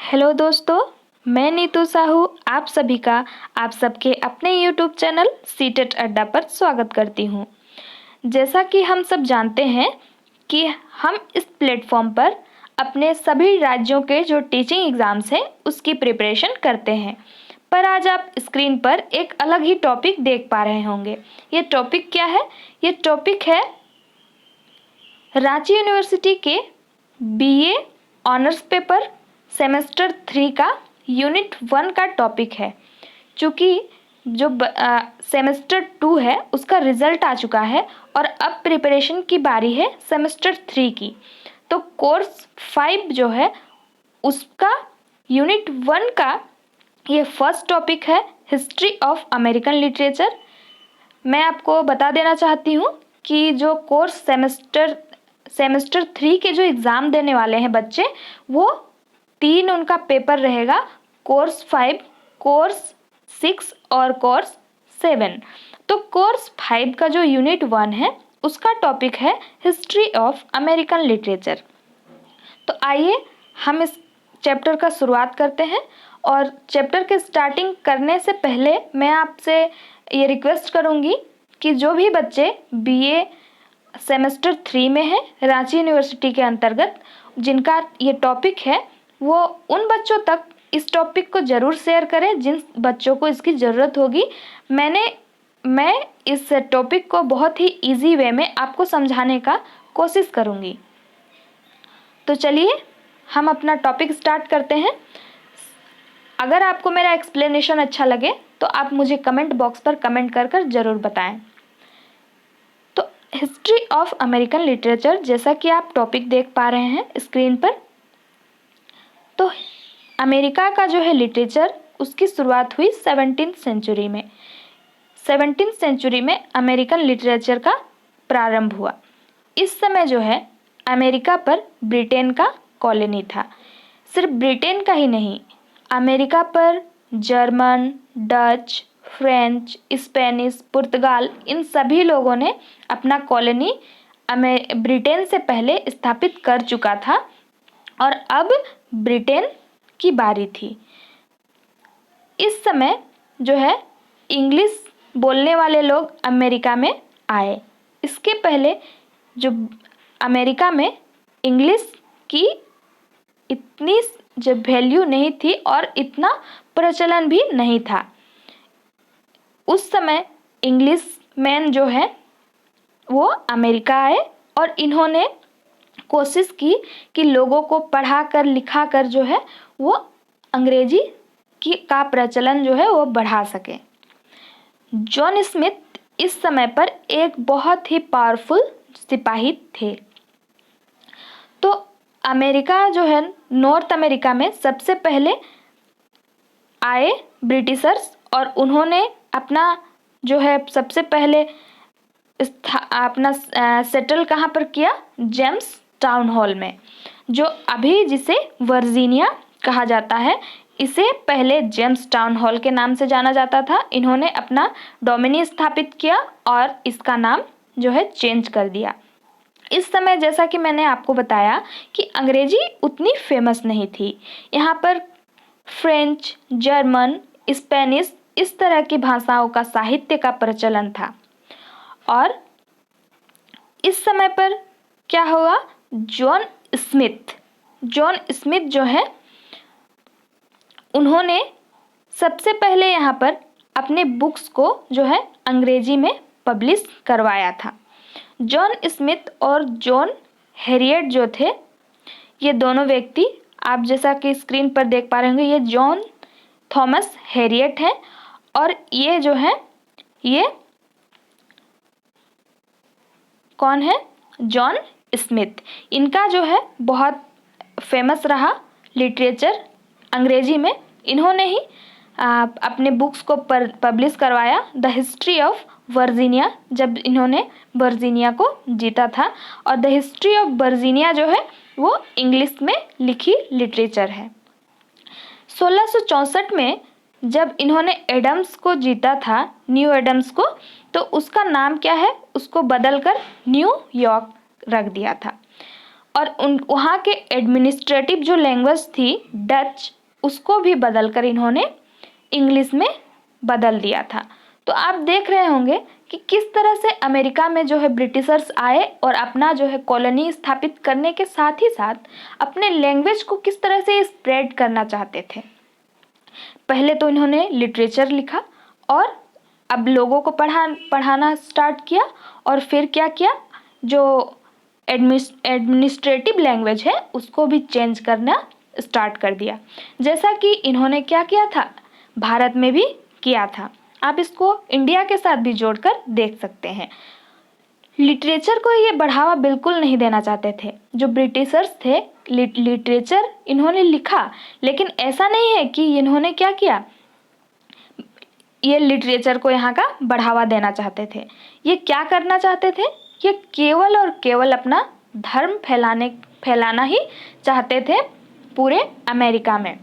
Hello दोस्तों, मैं नीतू साहू आप सभी का आप सबके अपने यूट्यूब चैनल सीटेट अड्डा पर स्वागत करती हूँ। जैसा कि हम सब जानते हैं कि हम इस प्लेटफॉर्म पर अपने सभी राज्यों के जो टीचिंग एग्ज़ाम्स हैं उसकी प्रिपरेशन करते हैं। पर आज आप स्क्रीन पर एक अलग ही टॉपिक देख पा रहे होंगे। ये टॉपिक क्या है? ये टॉपिक है रांची यूनिवर्सिटी के बीए ऑनर्स पेपर सेमेस्टर 3 का यूनिट 1 का टॉपिक है। चूँकि जो सेमेस्टर 2 है उसका रिज़ल्ट आ चुका है और अब प्रिपरेशन की बारी है सेमेस्टर 3 की। तो कोर्स 5 जो है उसका यूनिट 1 का ये फर्स्ट टॉपिक है, हिस्ट्री ऑफ अमेरिकन लिटरेचर। मैं आपको बता देना चाहती हूँ कि जो कोर्स सेमेस्टर 3 के जो एग्ज़ाम देने वाले हैं बच्चे, वो 3 उनका पेपर रहेगा, कोर्स 5, कोर्स 6 और कोर्स 7। तो कोर्स 5 का जो यूनिट 1 है उसका टॉपिक है हिस्ट्री ऑफ अमेरिकन लिटरेचर। तो आइए हम इस चैप्टर का शुरुआत करते हैं। और चैप्टर के स्टार्टिंग करने से पहले मैं आपसे ये रिक्वेस्ट करूँगी कि जो भी बच्चे बीए सेमेस्टर 3 में है रांची यूनिवर्सिटी के अंतर्गत, जिनका ये टॉपिक है, वो उन बच्चों तक इस टॉपिक को ज़रूर शेयर करें जिन बच्चों को इसकी ज़रूरत होगी। मैं इस टॉपिक को बहुत ही इजी वे में आपको समझाने का कोशिश करूँगी। तो चलिए हम अपना टॉपिक स्टार्ट करते हैं। अगर आपको मेरा एक्सप्लेनेशन अच्छा लगे तो आप मुझे कमेंट बॉक्स पर कमेंट कर ज़रूर बताएं। तो हिस्ट्री ऑफ अमेरिकन लिटरेचर, जैसा कि आप टॉपिक देख पा रहे हैं स्क्रीन पर, तो अमेरिका का जो है लिटरेचर उसकी शुरुआत हुई 17th सेंचुरी में। 17th सेंचुरी में अमेरिकन लिटरेचर का प्रारंभ हुआ। इस समय जो है अमेरिका पर ब्रिटेन का कॉलोनी था। सिर्फ ब्रिटेन का ही नहीं, अमेरिका पर जर्मन, डच, फ्रेंच, स्पेनिश, पुर्तगाल, इन सभी लोगों ने अपना कॉलोनी ब्रिटेन से पहले स्थापित कर चुका था और अब ब्रिटेन की बारी थी। इस समय जो है इंग्लिश बोलने वाले लोग अमेरिका में आए। इसके पहले जो अमेरिका में इंग्लिश की इतनी जब वैल्यू नहीं थी और इतना प्रचलन भी नहीं था। उस समय इंग्लिश मैन जो है वो अमेरिका आए और इन्होंने कोशिश की कि लोगों को पढ़ा कर लिखा कर जो है वो अंग्रेजी का प्रचलन जो है वो बढ़ा सके। जॉन स्मिथ इस समय पर एक बहुत ही पावरफुल सिपाही थे। तो अमेरिका जो है, नॉर्थ अमेरिका में सबसे पहले आए ब्रिटिशर्स और उन्होंने अपना जो है सबसे पहले अपना सेटल कहाँ पर किया? जेम्स टाउन हॉल में, जो अभी जिसे वर्जीनिया कहा जाता है। इसे पहले जेम्स टाउन हॉल के नाम से जाना जाता था। इन्होंने अपना डोमिनी स्थापित किया और इसका नाम जो है चेंज कर दिया। इस समय जैसा कि मैंने आपको बताया कि अंग्रेजी उतनी फेमस नहीं थी। यहाँ पर फ्रेंच, जर्मन, स्पेनिश, इस तरह की भाषाओं का साहित्य का प्रचलन था। और इस समय पर क्या हुआ? जॉन स्मिथ जो है उन्होंने सबसे पहले यहाँ पर अपने बुक्स को जो है अंग्रेजी में पब्लिश करवाया था। जॉन स्मिथ और जॉन हैरियट जो थे, ये दोनों व्यक्ति आप जैसा कि स्क्रीन पर देख पा रहे होंगे, ये जॉन थॉमस हैरियट हैं और ये जो है ये कौन है? John Smith. इनका जो है बहुत फेमस रहा लिटरेचर अंग्रेजी में। इन्होंने ही अपने बुक्स को पब्लिश करवाया। द हिस्ट्री ऑफ वर्जीनिया, जब इन्होंने वर्जीनिया को जीता था, और द हिस्ट्री ऑफ वर्जीनिया जो है वो इंग्लिश में लिखी लिटरेचर है। 1664 में जब इन्होंने एडम्स को जीता था, न्यू एडम्स को, तो उसका नाम क्या है? उसको बदलकर न्यू यॉर्क रख दिया था। और उन वहाँ के एडमिनिस्ट्रेटिव जो लैंग्वेज थी डच, उसको भी बदल कर इन्होंने इंग्लिश में बदल दिया था। तो आप देख रहे होंगे कि किस तरह से अमेरिका में जो है ब्रिटिशर्स आए और अपना जो है कॉलोनी स्थापित करने के साथ ही साथ अपने लैंग्वेज को किस तरह से स्प्रेड करना चाहते थे। पहले तो इन्होंने लिटरेचर लिखा और अब लोगों को पढ़ाना स्टार्ट किया, और फिर क्या किया, जो एडमिनिस्ट्रेटिव लैंग्वेज है उसको भी चेंज करना स्टार्ट कर दिया, जैसा कि इन्होंने क्या किया था, भारत में भी किया था। आप इसको इंडिया के साथ भी जोड़कर देख सकते हैं। लिटरेचर को ये बढ़ावा बिल्कुल नहीं देना चाहते थे जो ब्रिटिशर्स थे। लिटरेचर इन्होंने लिखा, लेकिन ऐसा नहीं है कि इन्होंने क्या किया, ये लिटरेचर को यहाँ का बढ़ावा देना चाहते थे। ये क्या करना चाहते थे, ये केवल और केवल अपना धर्म फैलाना ही चाहते थे पूरे अमेरिका में।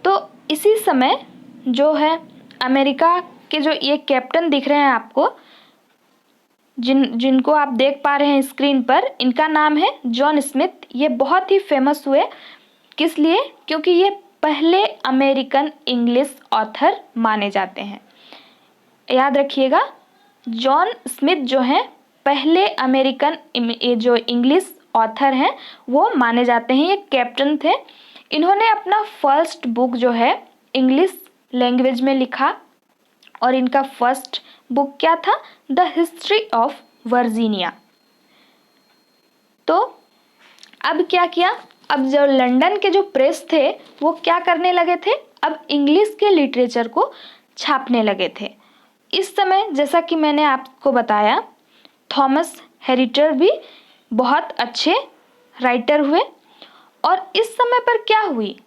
तो इसी समय जो है अमेरिका के जो ये कैप्टन दिख रहे हैं आपको, जिनको आप देख पा रहे हैं स्क्रीन पर, इनका नाम है जॉन स्मिथ। ये बहुत ही फेमस हुए, किस लिए, क्योंकि ये पहले अमेरिकन इंग्लिश ऑथर माने जाते हैं। याद रखिएगा, जॉन स्मिथ जो हैं पहले अमेरिकन जो इंग्लिश ऑथर हैं वो माने जाते हैं। ये कैप्टन थे। इन्होंने अपना फर्स्ट बुक जो है इंग्लिश लैंग्वेज में लिखा, और इनका फर्स्ट बुक क्या था, द हिस्ट्री ऑफ वर्जीनिया। तो अब क्या किया, अब जो लंदन के जो प्रेस थे वो क्या करने लगे थे, अब इंग्लिश के लिटरेचर को छापने लगे थे। इस समय जैसा कि मैंने आपको बताया, थॉमस हेरिटर भी बहुत अच्छे राइटर हुए। और इस समय पर क्या हुई,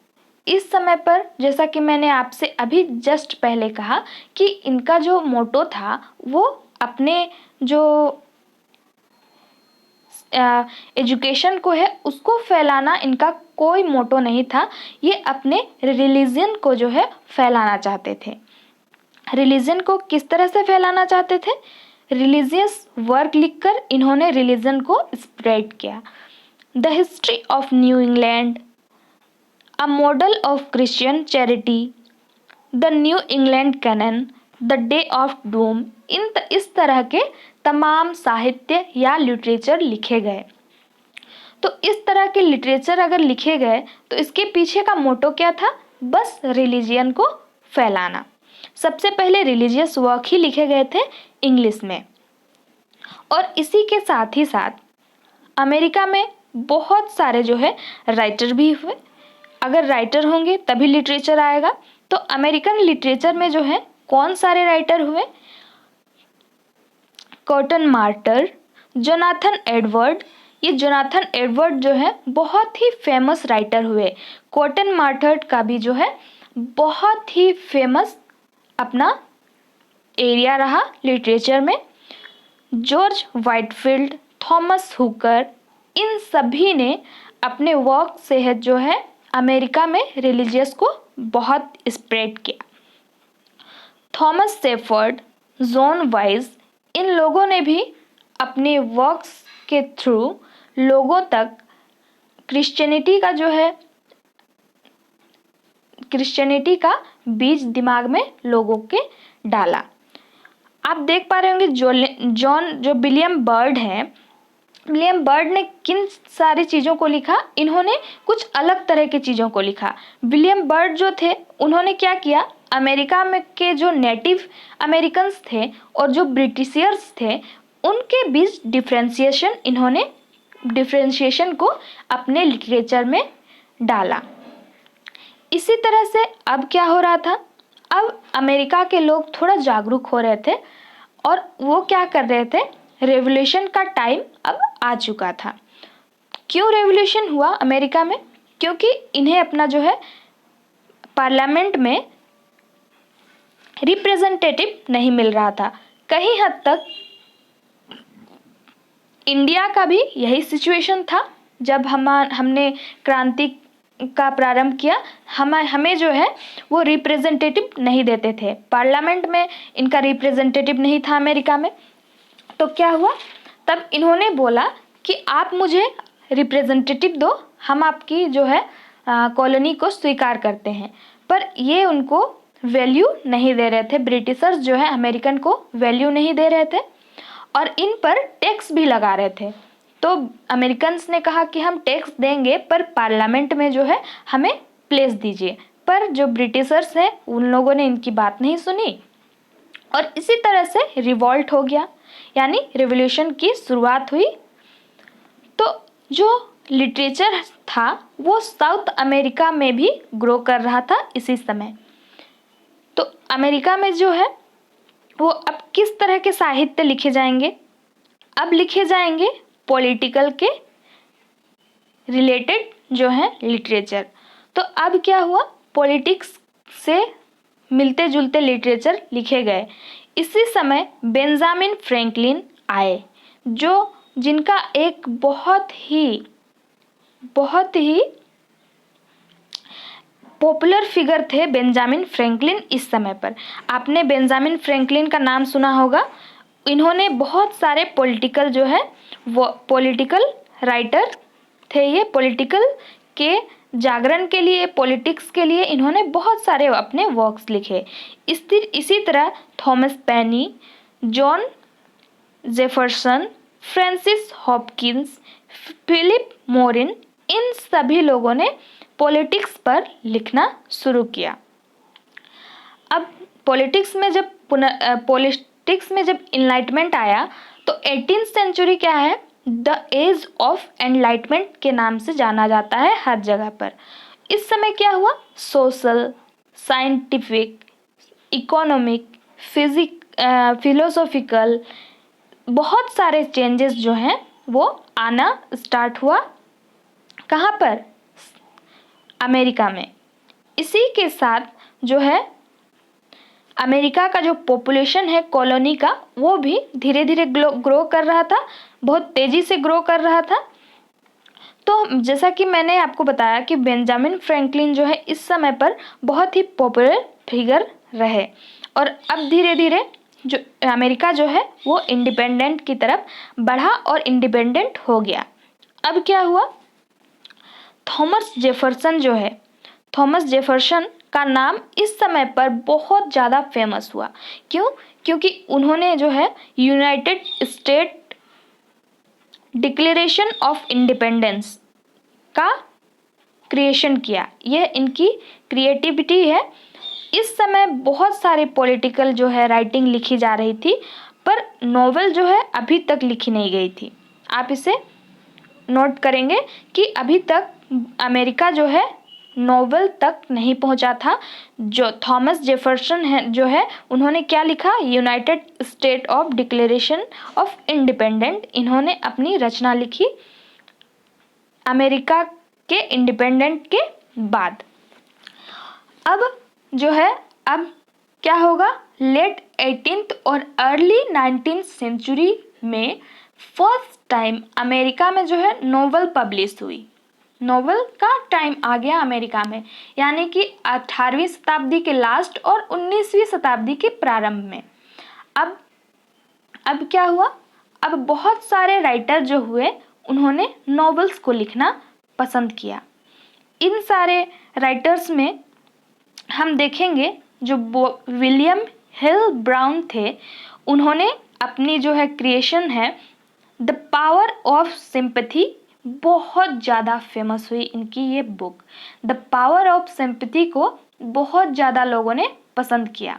इस समय पर जैसा कि मैंने आपसे अभी जस्ट पहले कहा कि इनका जो मोटो था वो अपने जो एजुकेशन को है उसको फैलाना इनका कोई मोटो नहीं था। ये अपने रिलीजन को जो है फैलाना चाहते थे। रिलीजन को किस तरह से फैलाना चाहते थे, रिलीजियस वर्क लिखकर इन्होंने रिलीजन को स्प्रेड किया। The history of New England, a model of Christian charity, the New England canon, the day of doom, इस तरह के तमाम साहित्य या लिटरेचर लिखे गए। तो इस तरह के लिटरेचर अगर लिखे गए तो इसके पीछे का मोटो क्या था, बस रिलीजियन को फैलाना। सबसे पहले रिलीजियस वर्क ही लिखे गए थे इंग्लिश में। और इसी के साथ ही साथ अमेरिका में बहुत सारे जो है राइटर भी हुए। अगर राइटर होंगे तभी लिटरेचर आएगा। तो अमेरिकन लिटरेचर में जो है कौन सारे राइटर हुए, कॉटन मार्टर, जोनाथन एडवर्ड। ये जोनाथन एडवर्ड जो है बहुत ही फेमस राइटर हुए। कॉटन मार्टर का भी जो है बहुत ही फेमस अपना एरिया रहा लिटरेचर में। जॉर्ज वाइटफील्ड, थॉमस हुकर, इन सभी ने अपने वर्क से जो है अमेरिका में रिलीजियस को बहुत स्प्रेड किया। थॉमस शेफर्ड, जॉन वाइज, इन लोगों ने भी अपने वर्क्स के थ्रू लोगों तक क्रिश्चियनिटी का बीज दिमाग में लोगों के डाला। आप देख पा रहे होंगे जो विलियम बर्ड हैं, विलियम बर्ड ने किन सारी चीज़ों को लिखा, इन्होंने कुछ अलग तरह की चीज़ों को लिखा। विलियम बर्ड जो थे उन्होंने क्या किया, अमेरिका में के जो नेटिव अमेरिकन्स थे और जो ब्रिटिशियर्स थे उनके बीच डिफ्रेंशिएशन को अपने लिटरेचर में डाला। इसी तरह से अब क्या हो रहा था, अब अमेरिका के लोग थोड़ा जागरूक हो रहे थे और वो क्या कर रहे थे, रेवोल्यूशन का टाइम अब आ चुका था। क्यों रेवोल्यूशन हुआ अमेरिका में, क्योंकि इन्हें अपना जो है पार्लियामेंट में रिप्रेजेंटेटिव नहीं मिल रहा था। कहीं हद तक इंडिया का भी यही सिचुएशन था। जब हमने क्रांति का प्रारंभ किया, हमें जो है वो रिप्रेजेंटेटिव नहीं देते थे, पार्लियामेंट में इनका रिप्रेजेंटेटिव नहीं था अमेरिका में। तो क्या हुआ, तब इन्होंने बोला कि आप मुझे रिप्रेजेंटेटिव दो, हम आपकी जो है कॉलोनी को स्वीकार करते हैं। पर ये उनको वैल्यू नहीं दे रहे थे, ब्रिटिशर्स जो है अमेरिकन को वैल्यू नहीं दे रहे थे और इन पर टैक्स भी लगा रहे थे। तो अमेरिकन्स ने कहा कि हम टैक्स देंगे पर पार्लियामेंट में जो है हमें प्लेस दीजिए, पर जो ब्रिटिशर्स हैं उन लोगों ने इनकी बात नहीं सुनी और इसी तरह से रिवॉल्ट हो गया, यानी रिवॉल्यूशन की शुरुआत हुई। तो जो लिटरेचर था वो साउथ अमेरिका में भी ग्रो कर रहा था इसी समय। तो अमेरिका में जो है वो अब किस तरह के साहित्य लिखे जाएंगे? अब लिखे जाएंगे पॉलिटिकल के रिलेटेड जो है लिटरेचर। तो अब क्या हुआ, पॉलिटिक्स से मिलते जुलते लिटरेचर लिखे गए। इसी समय बेंजामिन फ्रैंकलिन आए, जो जिनका एक बहुत ही पॉपुलर फिगर थे बेंजामिन फ्रैंकलिन। इस समय पर आपने बेंजामिन फ्रैंकलिन का नाम सुना होगा। इन्होंने बहुत सारे पॉलिटिकल जो है वो पॉलिटिकल राइटर थे, ये पॉलिटिकल के जागरण के लिए, पॉलिटिक्स के लिए इन्होंने बहुत सारे अपने वर्क्स लिखे। इसी तरह Thomas Penny, John Jefferson, Francis Hopkins, Philip Morin, इन सभी लोगों ने पॉलिटिक्स पर लिखना शुरू किया। अब पॉलिटिक्स में जब इनलाइटमेंट आया तो 18th सेंचुरी क्या है, द एज ऑफ एनलाइटमेंट के नाम से जाना जाता है हर जगह पर। इस समय क्या हुआ, सोशल, साइंटिफिक, इकोनॉमिक, फिलोसॉफिकल बहुत सारे चेंजेस जो हैं वो आना स्टार्ट हुआ। कहाँ पर, अमेरिका में। इसी के साथ जो है अमेरिका का जो पॉपुलेशन है कॉलोनी का, वो भी धीरे धीरे ग्रो कर रहा था, बहुत तेज़ी से ग्रो कर रहा था। तो जैसा कि मैंने आपको बताया कि बेंजामिन फ्रैंकलिन जो है इस समय पर बहुत ही पॉपुलर फिगर रहे और अब धीरे धीरे जो अमेरिका जो है वो इंडिपेंडेंट की तरफ बढ़ा और इंडिपेंडेंट हो गया। अब क्या हुआ, थॉमस जेफरसन का नाम इस समय पर बहुत ज़्यादा फेमस हुआ। क्यों? क्योंकि उन्होंने जो है United state declaration of independence का क्रिएशन किया। यह इनकी क्रिएटिविटी है। इस समय बहुत सारे पॉलिटिकल जो है राइटिंग लिखी जा रही थी, पर नॉवेल जो है अभी तक लिखी नहीं गई थी। आप इसे नोट करेंगे कि अभी तक अमेरिका जो है नॉवेल तक नहीं पहुंचा था। जो थॉमस जेफरसन है जो है उन्होंने क्या लिखा, United state of declaration of independent, इन्होंने अपनी रचना लिखी अमेरिका के इंडिपेंडेंट के बाद। अब जो है अब क्या होगा, लेट 18th और अर्ली 19th सेंचुरी में फर्स्ट टाइम अमेरिका में जो है नॉवेल पब्लिश हुई। नॉवेल का टाइम आ गया अमेरिका में, यानी कि 18वीं शताब्दी के लास्ट और 19वीं शताब्दी के प्रारंभ में। अब क्या हुआ, अब बहुत सारे राइटर जो हुए उन्होंने नॉवेल्स को लिखना पसंद किया। इन सारे राइटर्स में हम देखेंगे जो विलियम हिल ब्राउन थे, उन्होंने अपनी जो है क्रिएशन है द पावर ऑफ सिंपैथी, बहुत ज़्यादा फेमस हुई इनकी ये book. The power of sympathy को बहुत ज़्यादा लोगों ने पसंद किया।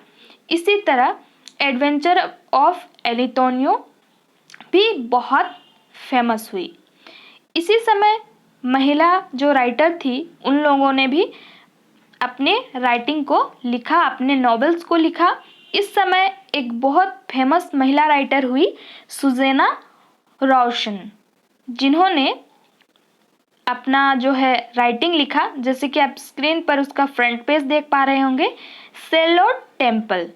इसी तरह एडवेंचर ऑफ एलिटोनियो भी बहुत फेमस हुई। इसी समय महिला जो राइटर थी उन लोगों ने भी अपने राइटिंग को लिखा, अपने नॉवेल्स को लिखा। इस समय एक बहुत फेमस महिला राइटर हुई सुजेना रॉशन, जिन्होंने अपना जो है राइटिंग लिखा, जैसे कि आप स्क्रीन पर उसका फ्रंट पेज देख पा रहे होंगे, शर्लोट टेम्पल।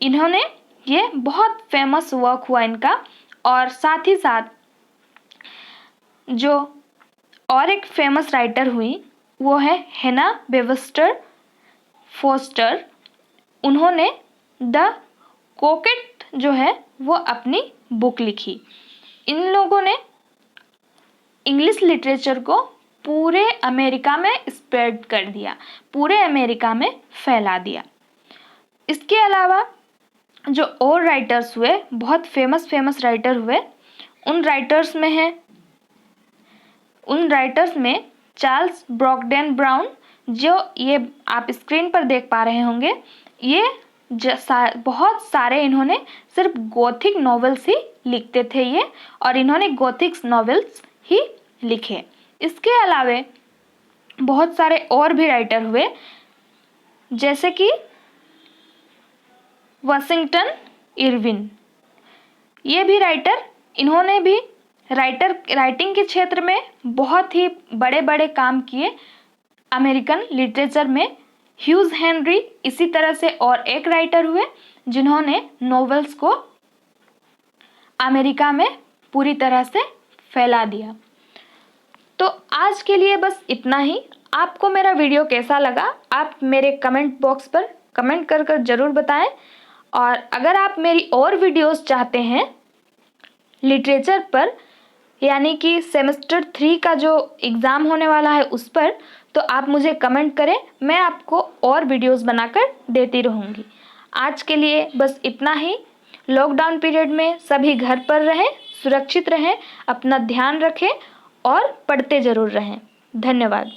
इन्होंने ये बहुत फेमस वर्क हुआ इनका। और साथ ही साथ जो और एक फेमस राइटर हुई वो है हेना वेबस्टर फोस्टर। उन्होंने द कोकेट जो है वो अपनी बुक लिखी। इन लोगों ने इंग्लिश लिटरेचर को पूरे अमेरिका में स्प्रेड कर दिया, पूरे अमेरिका में फैला दिया। इसके अलावा जो और राइटर्स हुए, बहुत फेमस राइटर हुए, उन राइटर्स में चार्ल्स ब्रॉकडेन ब्राउन, जो ये आप स्क्रीन पर देख पा रहे होंगे, ये बहुत सारे इन्होंने सिर्फ गोथिक नॉवेल्स ही लिखते थे ये, और इन्होंने गोथिक नॉवेल्स ही लिखे। इसके अलावे बहुत सारे और भी राइटर हुए, जैसे कि वाशिंगटन इरविन। ये भी राइटर, इन्होंने भी राइटिंग के क्षेत्र में बहुत ही बड़े बड़े काम किए अमेरिकन लिटरेचर में। ह्यूज हेनरी इसी तरह से और एक राइटर हुए जिन्होंने नॉवेल्स को अमेरिका में पूरी तरह से फैला दिया। तो आज के लिए बस इतना ही। आपको मेरा वीडियो कैसा लगा आप मेरे कमेंट बॉक्स पर कमेंट कर कर ज़रूर बताएं। और अगर आप मेरी और वीडियोस चाहते हैं लिटरेचर पर, यानी कि सेमेस्टर 3 का जो एग्ज़ाम होने वाला है उस पर, तो आप मुझे कमेंट करें, मैं आपको और वीडियोस बनाकर देती रहूँगी। आज के लिए बस इतना ही। लॉकडाउन पीरियड में सभी घर पर रहें, सुरक्षित रहें, अपना ध्यान रखें और पढ़ते ज़रूर रहें। धन्यवाद।